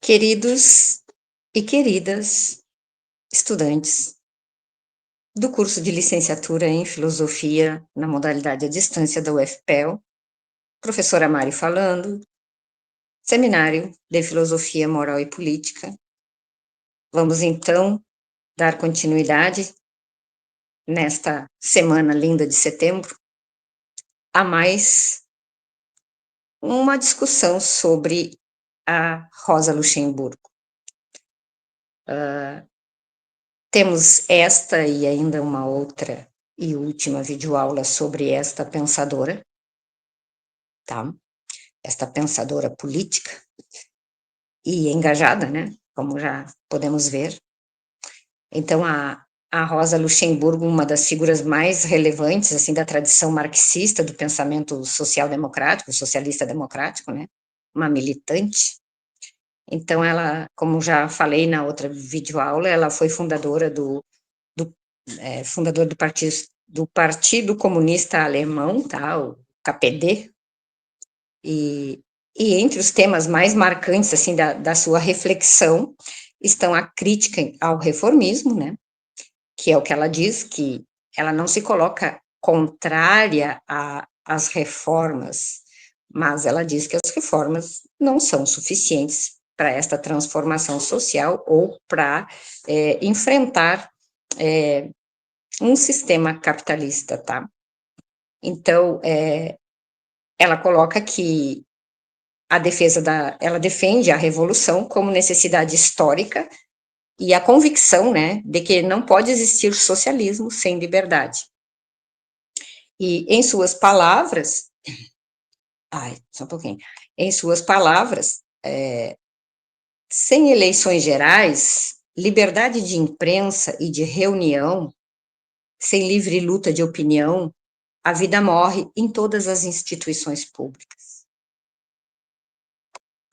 Queridos e queridas estudantes do curso de licenciatura em Filosofia na modalidade à distância da UFPEL, professora Mari falando, seminário de Filosofia Moral e Política. Vamos então dar continuidade nesta semana linda de setembro a mais uma discussão sobre a Rosa Luxemburgo. Temos esta e ainda uma outra e última videoaula sobre esta pensadora, tá? Esta pensadora política e engajada, né? Como já podemos ver. Então, a Rosa Luxemburgo, uma das figuras mais relevantes, assim, da tradição marxista do pensamento social-democrático, socialista democrático, né? Uma militante. Então, ela, como já falei na outra videoaula, ela foi fundadora fundador do Partido Comunista Alemão, tá? O KPD, e entre os temas mais marcantes, assim, da sua reflexão, estão a crítica ao reformismo, né, que é o que ela diz, que ela não se coloca contrária às reformas, mas ela diz que as reformas não são suficientes para esta transformação social ou para enfrentar um sistema capitalista, tá? Então, ela coloca que ela defende a revolução como necessidade histórica e a convicção, né, de que não pode existir socialismo sem liberdade. E em suas palavras, só um pouquinho, em suas palavras, sem eleições gerais, liberdade de imprensa e de reunião, sem livre luta de opinião, a vida morre em todas as instituições públicas.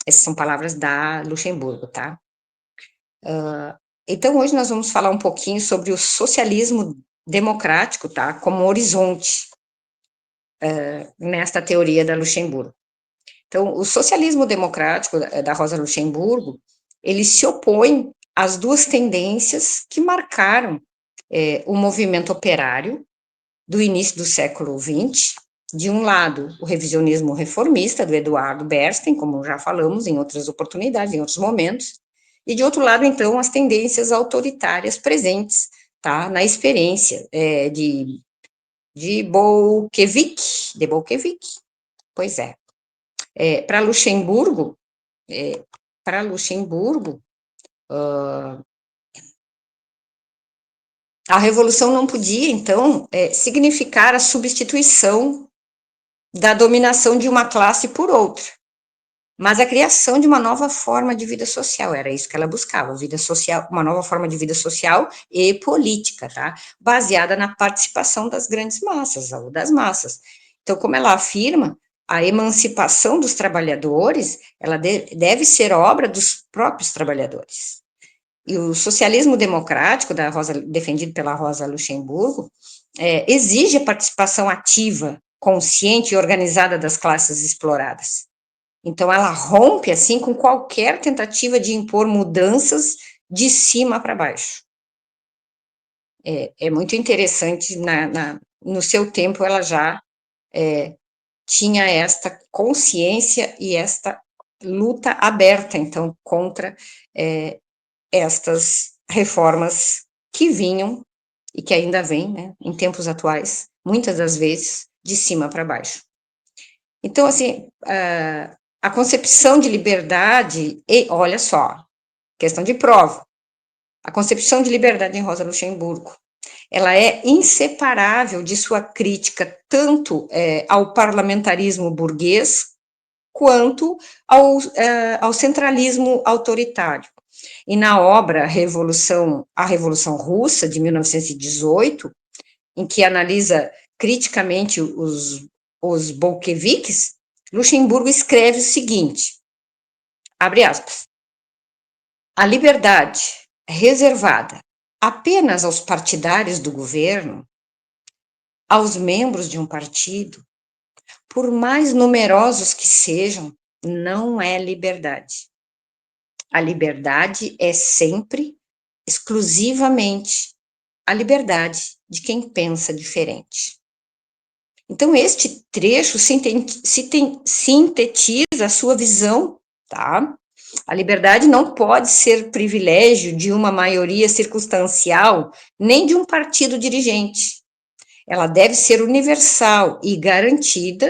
Essas são palavras da Luxemburgo, tá? Então, hoje nós vamos falar um pouquinho sobre o socialismo democrático, tá? Como horizonte nesta teoria da Luxemburgo. Então, o socialismo democrático da Rosa Luxemburgo, ele se opõe às duas tendências que marcaram o movimento operário do início do século XX. De um lado, o revisionismo reformista do Eduardo Bernstein, como já falamos em outras oportunidades, em outros momentos, e de outro lado, então, as tendências autoritárias presentes, tá, na experiência de Bolshevik, pois é. Para Luxemburgo, a revolução não podia, então, significar a substituição da dominação de uma classe por outra, mas a criação de uma nova forma de vida social, era isso que ela buscava, vida social, uma nova forma de vida social e política, tá? Baseada na participação das grandes massas, ou das massas. Então, como ela afirma, a emancipação dos trabalhadores, ela deve ser obra dos próprios trabalhadores. E o socialismo democrático, defendido pela Rosa Luxemburgo, exige a participação ativa, consciente e organizada das classes exploradas. Então, ela rompe, assim, com qualquer tentativa de impor mudanças de cima para baixo. É muito interessante, no seu tempo, ela já tinha esta consciência e esta luta aberta, então, contra estas reformas que vinham e que ainda vêm, né, em tempos atuais, muitas das vezes, de cima para baixo. Então, assim, a concepção de liberdade, e olha só, questão de prova, a concepção de liberdade em Rosa Luxemburgo, ela é inseparável de sua crítica tanto ao parlamentarismo burguês quanto ao centralismo autoritário. E na obra A Revolução Russa, de 1918, em que analisa criticamente os bolcheviques, Luxemburgo escreve o seguinte, abre aspas, a liberdade reservada apenas aos partidários do governo, aos membros de um partido, por mais numerosos que sejam, não é liberdade. A liberdade é sempre, exclusivamente, a liberdade de quem pensa diferente. Então, este trecho sintetiza a sua visão, tá? A liberdade não pode ser privilégio de uma maioria circunstancial, nem de um partido dirigente. Ela deve ser universal e garantida,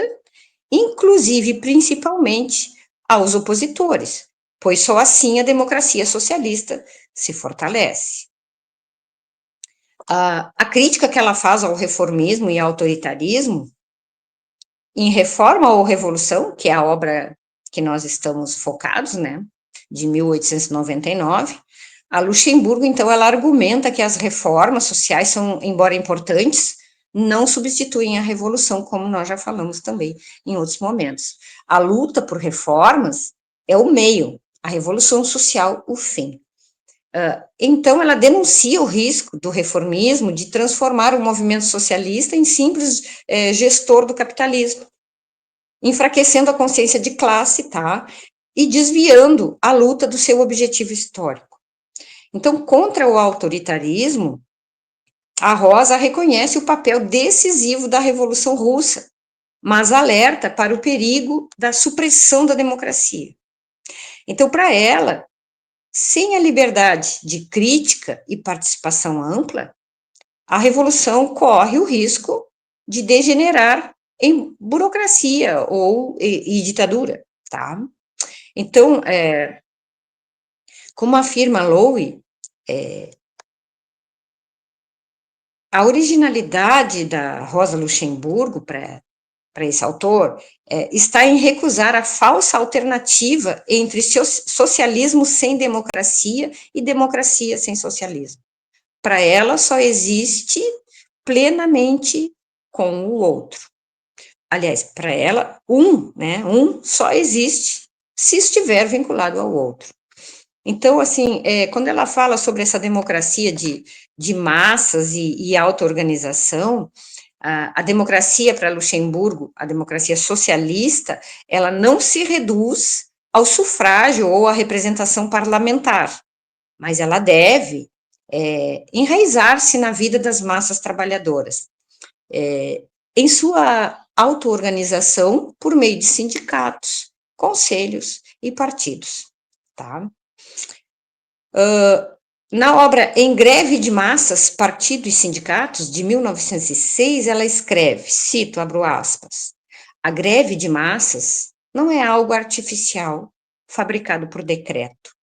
inclusive, principalmente, aos opositores, pois só assim a democracia socialista se fortalece. A crítica que ela faz ao reformismo e ao autoritarismo, em Reforma ou Revolução, que é a obra que nós estamos focados, né, de 1899, a Luxemburgo, então, ela argumenta que as reformas sociais são, embora importantes, não substituem a revolução, como nós já falamos também em outros momentos. A luta por reformas é o meio, a revolução social, o fim. Então, ela denuncia o risco do reformismo de transformar o movimento socialista em simples gestor do capitalismo, enfraquecendo a consciência de classe, tá? E desviando a luta do seu objetivo histórico. Então, contra o autoritarismo, a Rosa reconhece o papel decisivo da Revolução Russa, mas alerta para o perigo da supressão da democracia. Então, para ela, sem a liberdade de crítica e participação ampla, a revolução corre o risco de degenerar em burocracia e ditadura, tá? Então, como afirma Lowe, a originalidade da Rosa Luxemburgo para esse autor está em recusar a falsa alternativa entre socialismo sem democracia e democracia sem socialismo. Para ela, só existe plenamente com o outro. Aliás, para ela, um só existe se estiver vinculado ao outro. Então, assim, quando ela fala sobre essa democracia de massas e auto-organização, a democracia para Luxemburgo, a democracia socialista, ela não se reduz ao sufrágio ou à representação parlamentar, mas ela deve enraizar-se na vida das massas trabalhadoras, em sua auto-organização por meio de sindicatos, conselhos e partidos, tá? Na obra Em Greve de Massas, Partido e Sindicatos, de 1906, ela escreve, cito, abro aspas, a greve de massas não é algo artificial, fabricado por decreto.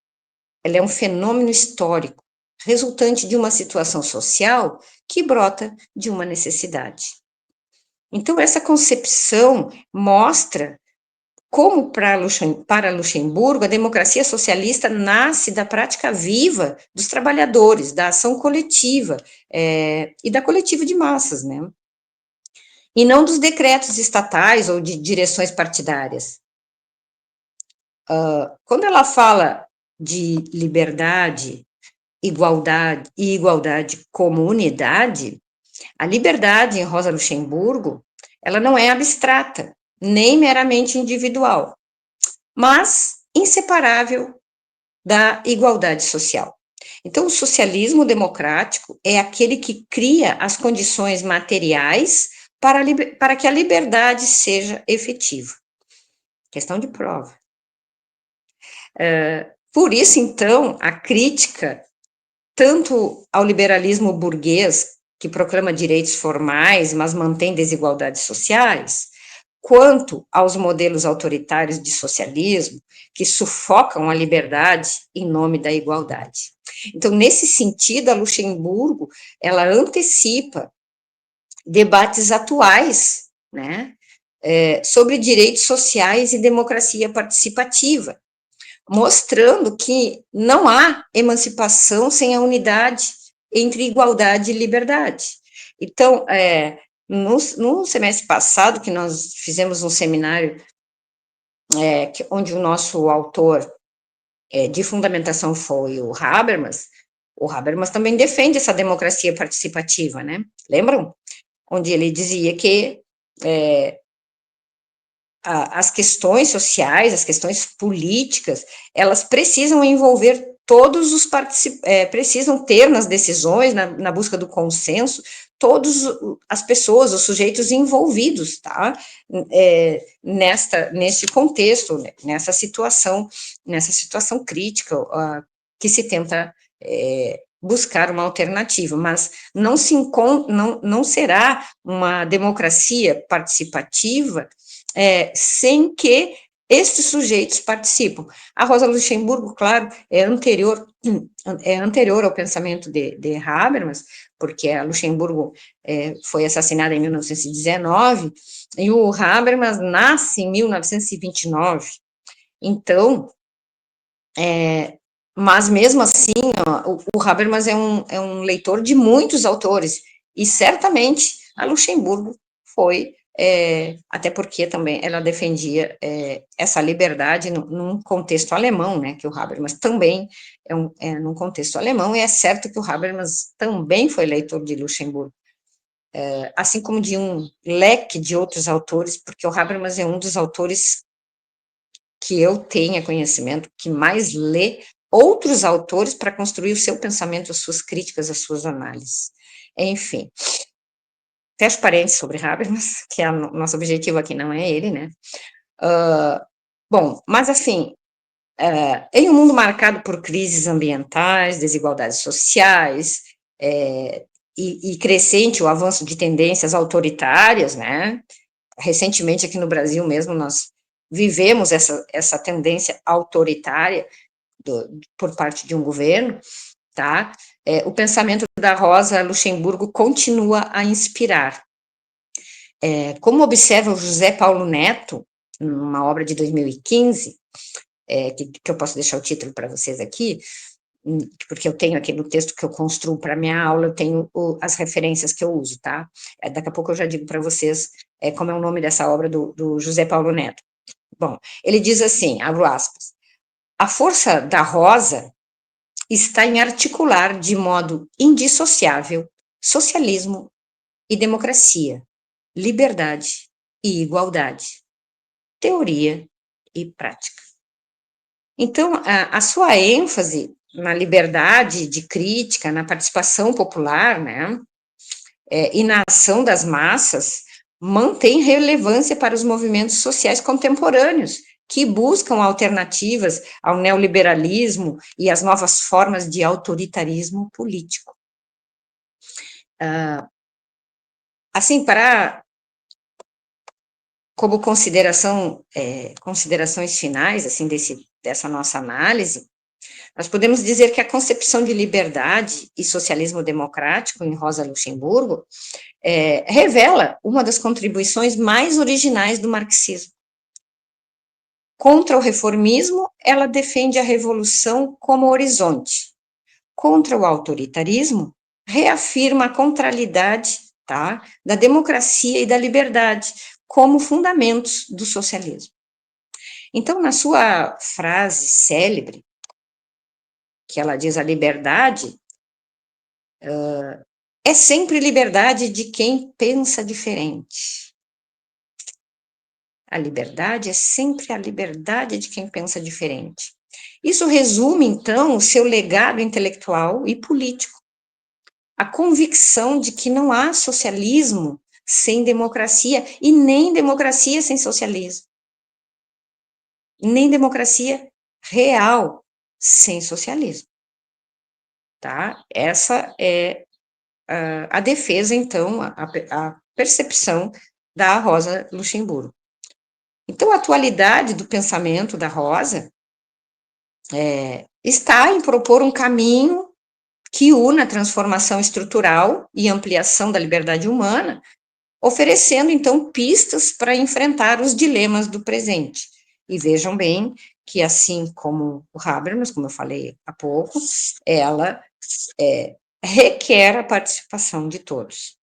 Ela é um fenômeno histórico, resultante de uma situação social que brota de uma necessidade. Então, essa concepção mostra como para Luxemburgo, a democracia socialista nasce da prática viva dos trabalhadores, da ação coletiva e da coletiva de massas, né? E não dos decretos estatais ou de direções partidárias. Quando ela fala de liberdade, igualdade e igualdade como unidade, a liberdade em Rosa Luxemburgo, ela não é abstrata, nem meramente individual, mas inseparável da igualdade social. Então, o socialismo democrático é aquele que cria as condições materiais para que a liberdade seja efetiva. Questão de prova. Por isso, então, a crítica tanto ao liberalismo burguês, que proclama direitos formais, mas mantém desigualdades sociais, quanto aos modelos autoritários de socialismo, que sufocam a liberdade em nome da igualdade. Então, nesse sentido, a Luxemburgo, ela antecipa debates atuais, né, sobre direitos sociais e democracia participativa, mostrando que não há emancipação sem a unidade entre igualdade e liberdade. Então, no semestre passado, que nós fizemos um seminário onde o nosso autor de fundamentação foi o Habermas também defende essa democracia participativa, né? Lembram? Onde ele dizia que as questões sociais, as questões políticas, elas precisam envolver todos os participantes, precisam ter nas decisões, na busca do consenso, todas as pessoas, os sujeitos envolvidos, tá? Neste contexto, né? nessa situação crítica, que se tenta buscar uma alternativa, mas não será uma democracia participativa sem que estes sujeitos participam. A Rosa Luxemburgo, claro, é anterior ao pensamento de Habermas, porque a Luxemburgo foi assassinada em 1919, e o Habermas nasce em 1929. Então, mas mesmo assim, o Habermas é um leitor de muitos autores, e certamente a Luxemburgo foi, até porque também ela defendia essa liberdade num contexto alemão, né, que o Habermas também num contexto alemão, e é certo que o Habermas também foi leitor de Luxemburgo, assim como de um leque de outros autores, porque o Habermas é um dos autores que eu tenha conhecimento, que mais lê outros autores para construir o seu pensamento, as suas críticas, as suas análises. Enfim, fecho parênteses sobre Habermas, que é o nosso objetivo aqui não é ele, né? Bom, mas assim, em um mundo marcado por crises ambientais, desigualdades sociais, e crescente o avanço de tendências autoritárias, né? Recentemente aqui no Brasil mesmo nós vivemos essa tendência autoritária por parte de um governo, tá? O pensamento da Rosa Luxemburgo continua a inspirar. Como observa o José Paulo Neto, numa obra de 2015, que eu posso deixar o título para vocês aqui, porque eu tenho aqui no texto que eu construo para minha aula, eu tenho as referências que eu uso, tá? Daqui a pouco eu já digo para vocês como é o nome dessa obra do José Paulo Neto. Bom, ele diz assim, abro aspas, a força da Rosa está em articular de modo indissociável socialismo e democracia, liberdade e igualdade, teoria e prática. Então, a sua ênfase na liberdade de crítica, na participação popular, né, e na ação das massas, mantém relevância para os movimentos sociais contemporâneos, que buscam alternativas ao neoliberalismo e às novas formas de autoritarismo político. Assim, como considerações finais, assim, dessa nossa análise, nós podemos dizer que a concepção de liberdade e socialismo democrático em Rosa Luxemburgo revela uma das contribuições mais originais do marxismo. Contra o reformismo, ela defende a revolução como horizonte. Contra o autoritarismo, reafirma a contrariedade, tá, da democracia e da liberdade como fundamentos do socialismo. Então, na sua frase célebre, que ela diz a liberdade é sempre liberdade de quem pensa diferente. A liberdade é sempre a liberdade de quem pensa diferente. Isso resume, então, o seu legado intelectual e político. A convicção de que não há socialismo sem democracia e nem democracia sem socialismo. Nem democracia real sem socialismo. Tá? Essa é a defesa, então, a percepção da Rosa Luxemburgo. Então, a atualidade do pensamento da Rosa está em propor um caminho que una a transformação estrutural e ampliação da liberdade humana, oferecendo, então, pistas para enfrentar os dilemas do presente. E vejam bem que, assim como o Habermas, como eu falei há pouco, ela requer a participação de todos.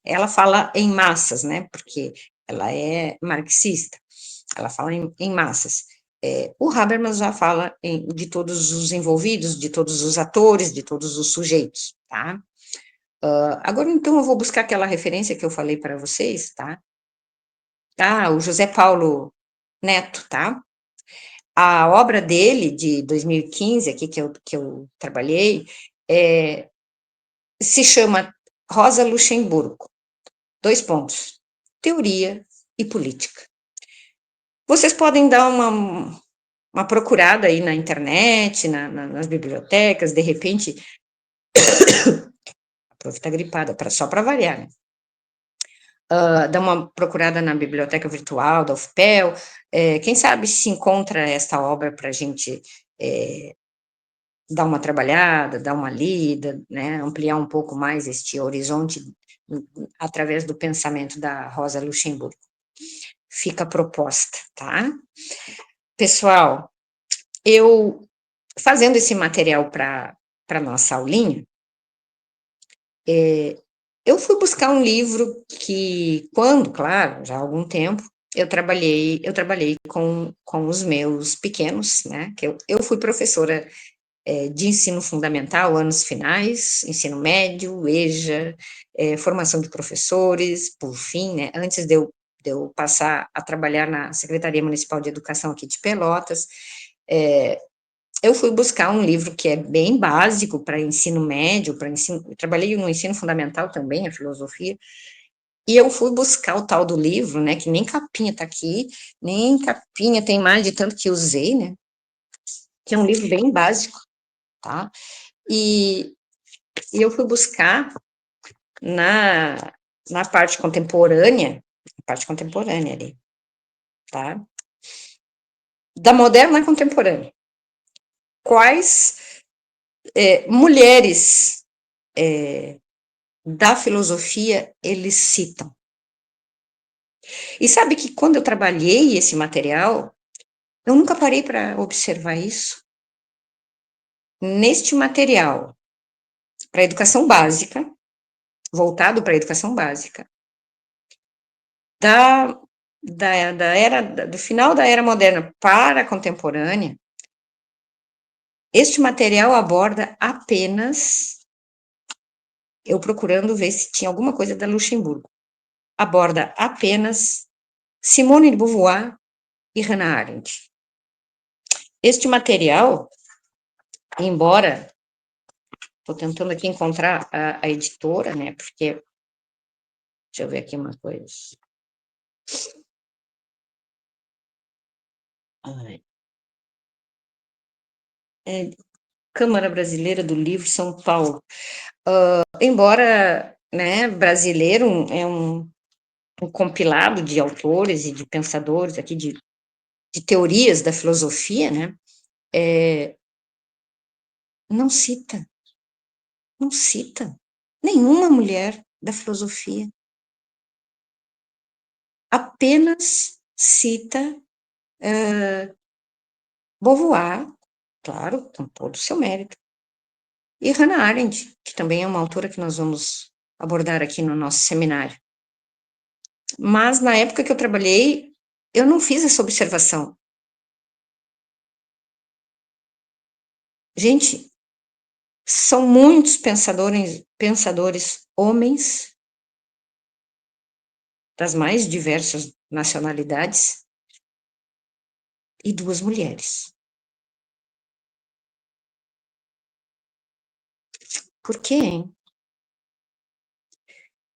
Ela fala em massas, né, porque ela é marxista, ela fala em massas. O Habermas já fala de todos os envolvidos, de todos os atores, de todos os sujeitos, tá? Agora, então, eu vou buscar aquela referência que eu falei para vocês, tá? O José Paulo Neto, tá? A obra dele, de 2015, aqui que eu trabalhei, se chama Rosa Luxemburgo. 2 pontos. Teoria e política. Vocês podem dar uma procurada aí na internet, nas bibliotecas, de repente, a prof está gripada, só para variar, né? Dá uma procurada na biblioteca virtual da UFPEL, quem sabe se encontra esta obra para a gente dar uma trabalhada, dar uma lida, né, ampliar um pouco mais este horizonte através do pensamento da Rosa Luxemburgo. Fica a proposta, tá? Pessoal, eu fazendo esse material para nossa aulinha, eu fui buscar um livro que, claro, já há algum tempo, eu trabalhei com os meus pequenos, né, que eu fui professora de ensino fundamental, anos finais, ensino médio, EJA, formação de professores, por fim, né, antes de eu passar a trabalhar na Secretaria Municipal de Educação aqui de Pelotas, eu fui buscar um livro que é bem básico para ensino médio, eu trabalhei no ensino fundamental também, a filosofia, e eu fui buscar o tal do livro, né, que nem capinha tá aqui, nem capinha tem mais de tanto que usei, né, que é um livro bem básico, tá? E eu fui buscar na, na parte contemporânea ali, tá? Da moderna contemporânea. Quais mulheres da filosofia eles citam? E sabe que quando eu trabalhei esse material, eu nunca parei para observar isso. Neste material, para educação básica, voltado para a educação básica, do final da era moderna para a contemporânea, este material aborda apenas, eu procurando ver se tinha alguma coisa da Luxemburgo, aborda apenas Simone de Beauvoir e Hannah Arendt. Este material, embora, estou tentando aqui encontrar a editora, né, porque, deixa eu ver aqui uma coisa. Câmara Brasileira do Livro, São Paulo. Embora, né, brasileiro é um compilado de autores e de pensadores aqui, de teorias da filosofia, né, não cita nenhuma mulher da filosofia, apenas cita Beauvoir, claro, com todo o seu mérito, e Hannah Arendt, que também é uma autora que nós vamos abordar aqui no nosso seminário. Mas na época que eu trabalhei, eu não fiz essa observação. Gente, são muitos pensadores homens das mais diversas nacionalidades e 2 mulheres. Por quê, hein?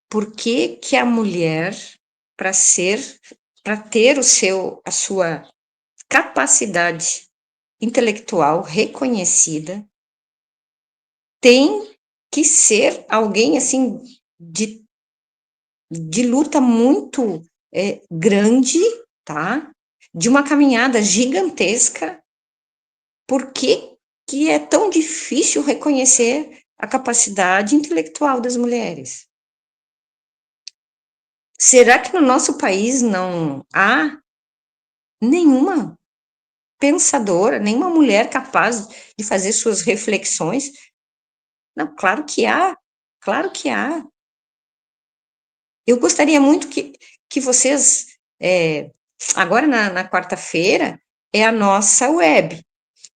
Por que que a mulher, para ter a sua capacidade intelectual reconhecida, tem que ser alguém, assim, de luta muito grande, tá? De uma caminhada gigantesca. Por que que é tão difícil reconhecer a capacidade intelectual das mulheres? Será que no nosso país não há nenhuma pensadora, nenhuma mulher capaz de fazer suas reflexões? Não, claro que há, claro que há. Eu gostaria muito que vocês, agora na quarta-feira, é a nossa web.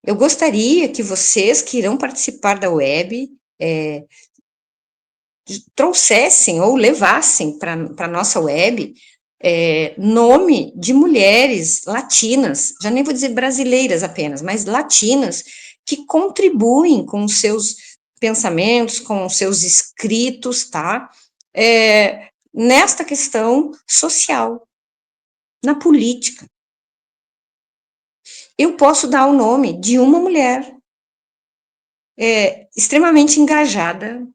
Eu gostaria que vocês que irão participar da web trouxessem ou levassem para a nossa web nome de mulheres latinas, já nem vou dizer brasileiras apenas, mas latinas, que contribuem com os seus pensamentos, com os seus escritos, tá? Nesta questão social, na política. Eu posso dar o nome de uma mulher extremamente engajada,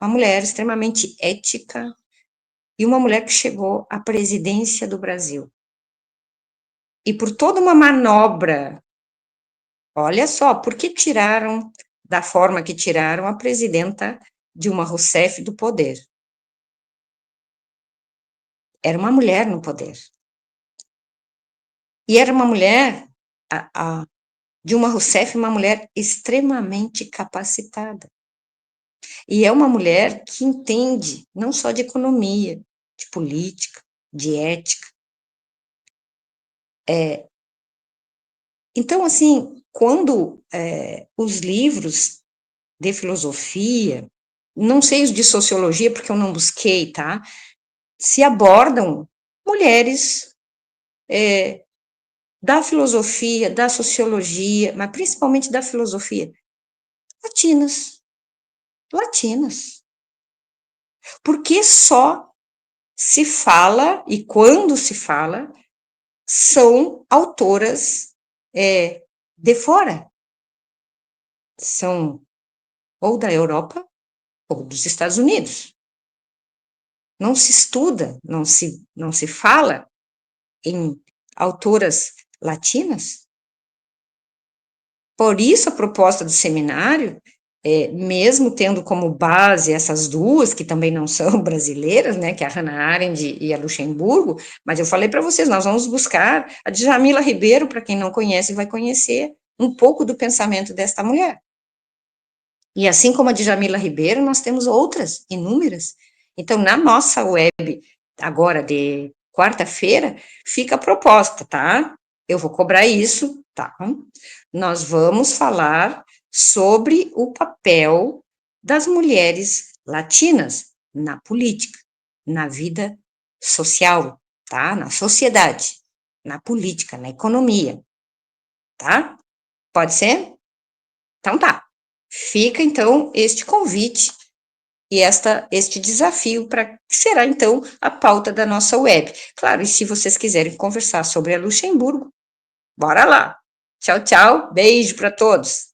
uma mulher extremamente ética, e uma mulher que chegou à presidência do Brasil. E por toda uma manobra, olha só, por que tiraram, da forma que tiraram, a presidenta Dilma Rousseff do poder? Era uma mulher no poder. E era uma mulher, a Dilma Rousseff, uma mulher extremamente capacitada. E é uma mulher que entende não só de economia, de política, de ética. Então, assim, quando os livros de filosofia, não sei os de sociologia, porque eu não busquei, tá? Se abordam mulheres da filosofia, da sociologia, mas principalmente da filosofia, latinas. Latinas. Porque só se fala, e quando se fala, são autoras de fora. São ou da Europa ou dos Estados Unidos. Não se estuda, não se fala em autoras latinas. Por isso, a proposta do seminário, mesmo tendo como base essas duas, que também não são brasileiras, né, que é a Hannah Arendt e a Luxemburgo, mas eu falei para vocês, nós vamos buscar a Djamila Ribeiro, para quem não conhece, vai conhecer um pouco do pensamento desta mulher. E assim como a Djamila Ribeiro, nós temos outras, inúmeras. Então, na nossa web, agora de quarta-feira, fica a proposta, tá? Eu vou cobrar isso, tá? Nós vamos falar sobre o papel das mulheres latinas na política, na vida social, tá? Na sociedade, na política, na economia, tá? Pode ser? Então tá. Fica então este convite e este desafio para que será então a pauta da nossa web. Claro, e se vocês quiserem conversar sobre a Luxemburgo, bora lá. Tchau, tchau. Beijo para todos.